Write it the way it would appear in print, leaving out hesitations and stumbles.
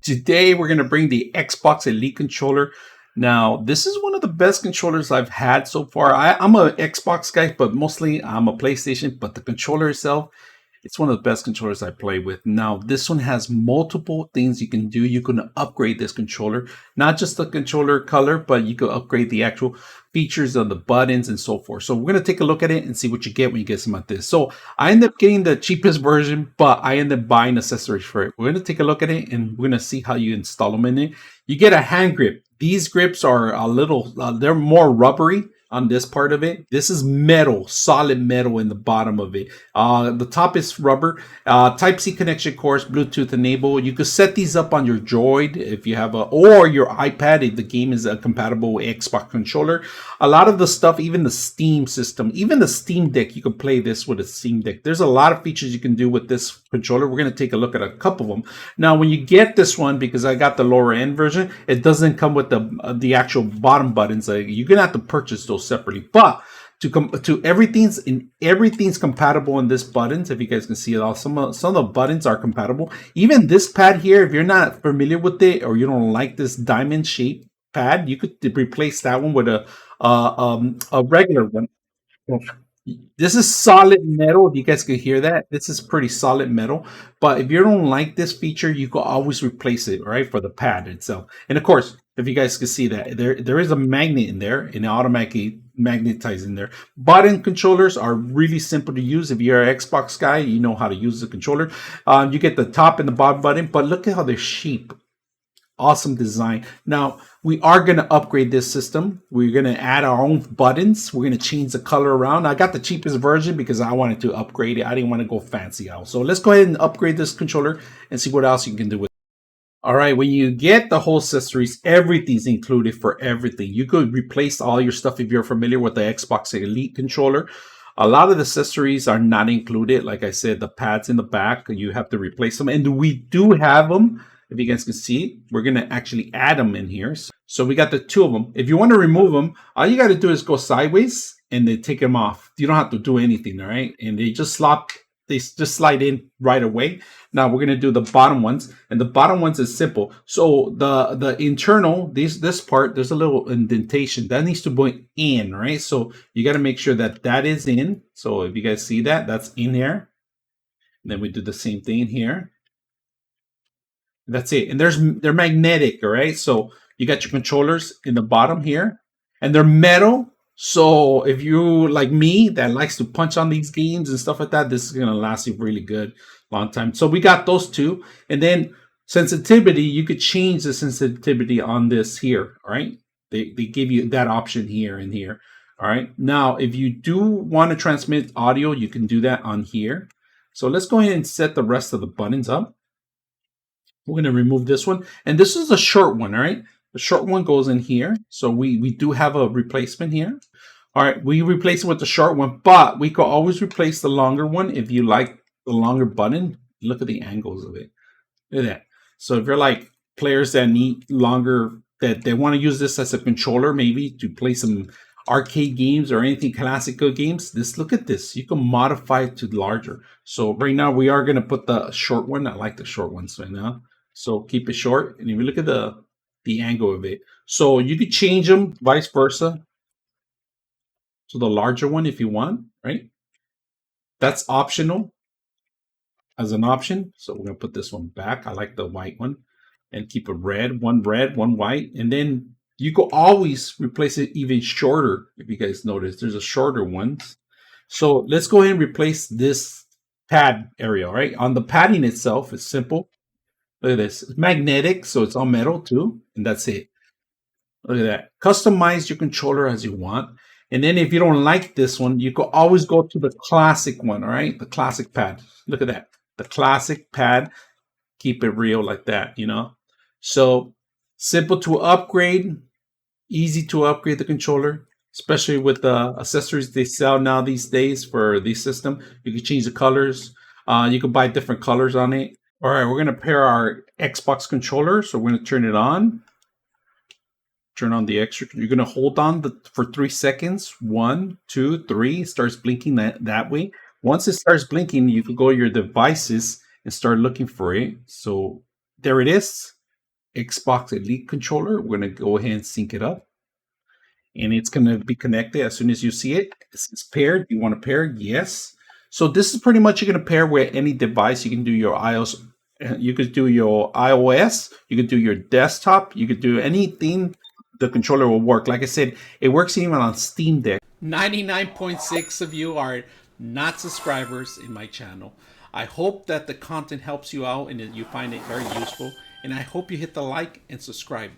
Today we're going to bring the Xbox Elite controller. Now, this is one of the best controllers I've had so far. I'm an Xbox guy, but mostly I'm a PlayStation. But the controller itself, it's one of the best controllers I play with. Now, this one has multiple things you can do. You can upgrade this controller, not just the controller color, but you can upgrade the actual features of the buttons and so forth. So we're going to take a look at it and see what you get when you get some of this. So I end up getting the cheapest version, but I end up buying accessories for it. We're going to take a look at it and we're going to see how you install them in it. You get a hand grip. These grips are a little, they're more rubbery on this part of it. This is metal, solid metal in the bottom of it. The top is rubber. Type-C connection, of course, Bluetooth enable. You could set these up on your Droid if you have or your iPad if the game is compatible with Xbox controller. A lot of the stuff, even the Steam system, even the Steam Deck, you can play this with a Steam Deck. There's a lot of features you can do with this controller. We're going to take a look at a couple of them. Now, when you get this one, because I got the lower end version, it doesn't come with the actual bottom buttons. You're going to have to purchase those separately, but to everything's compatible in this buttons. If you guys can see it all, some of the buttons are compatible. Even this pad here, if you're not familiar with it or you don't like this diamond shape pad, you could replace that one with a regular one. This is solid metal. If you guys can hear that, this is pretty solid metal. But if you don't like this feature, you can always replace it, right, for the pad itself. And of course, if you guys can see that, there is a magnet in there, and it automatically magnetizes in there. Button controllers are really simple to use. If you're an Xbox guy, you know how to use the controller. You get the top and the bottom button, but look at how they're shaped. Awesome design. Now, we are going to upgrade this system. We're going to add our own buttons. We're going to change the color around. I got the cheapest version because I wanted to upgrade it. I didn't want to go fancy out. So let's go ahead and upgrade this controller and see what else you can do with it. All right, when you get the whole accessories, everything's included for everything. You could replace all your stuff if you're familiar with the Xbox Elite controller. A lot of the accessories are not included. Like I said, the pads in the back, you have to replace them. And we do have them. If you guys can see, we're going to actually add them in here. So we got the two of them. If you want to remove them, all you got to do is go sideways and then take them off. You don't have to do anything, all right? And they just slide in right away. Now we're going to do the bottom ones, and the bottom ones is simple. So the internal, this part, there's a little indentation that needs to go in, right? So you got to make sure that that is in. So if you guys see that, that's in here. And then we do the same thing here. That's it. And they're magnetic, all right? So you got your controllers in the bottom here, and they're metal. So if you like me that likes to punch on these games and stuff like that, this is gonna last you really good, long time. So we got those two, and then sensitivity. You could change the sensitivity on this here, all right? They give you that option here and here, all right? Now, if you do want to transmit audio, you can do that on here. So let's go ahead and set the rest of the buttons up. We're going to remove this one. And this is a short one, all right? The short one goes in here. So we do have a replacement here. All right, we replace it with the short one, but we could always replace the longer one if you like the longer button. Look at the angles of it. Look at that. So if you're like players that need longer, that they want to use this as a controller, maybe to play some arcade games or anything classical games, look at this. You can modify it to larger. So right now we are going to put the short one. I like the short ones right now. So keep it short, and if you look at the angle of it, so you could change them vice versa to the larger one if you want, right? That's optional as an option. So we're gonna put this one back. I like the white one, and keep a red, one white, and then you could always replace it even shorter. If you guys notice, there's a shorter one. So let's go ahead and replace this pad area, right? On the padding itself, it's simple. Look at this. It's magnetic, so it's all metal too. And that's it. Look at that. Customize your controller as you want. And then if you don't like this one, you can always go to the classic one, all right? The classic pad. Look at that. The classic pad. Keep it real like that, you know? So simple to upgrade. Easy to upgrade the controller, especially with the accessories they sell now these days for the system. You can change the colors. You can buy different colors on it. All right, we're going to pair our Xbox controller. So we're going to turn it on. Turn on the extra. You're going to hold on for 3 seconds. 1, 2, 3. It starts blinking that way. Once it starts blinking, you can go to your devices and start looking for it. So there it is. Xbox Elite controller. We're going to go ahead and sync it up. And it's going to be connected as soon as you see it. It's paired. You want to pair? Yes. So this is pretty much you're going to pair with any device. You can do your iOS. You could do your iOS. You could do your desktop. You could do anything. The controller will work. Like I said, it works even on Steam Deck. 99.6 of you are not subscribers in my channel. I hope that the content helps you out and that you find it very useful. And I hope you hit the like and subscribe.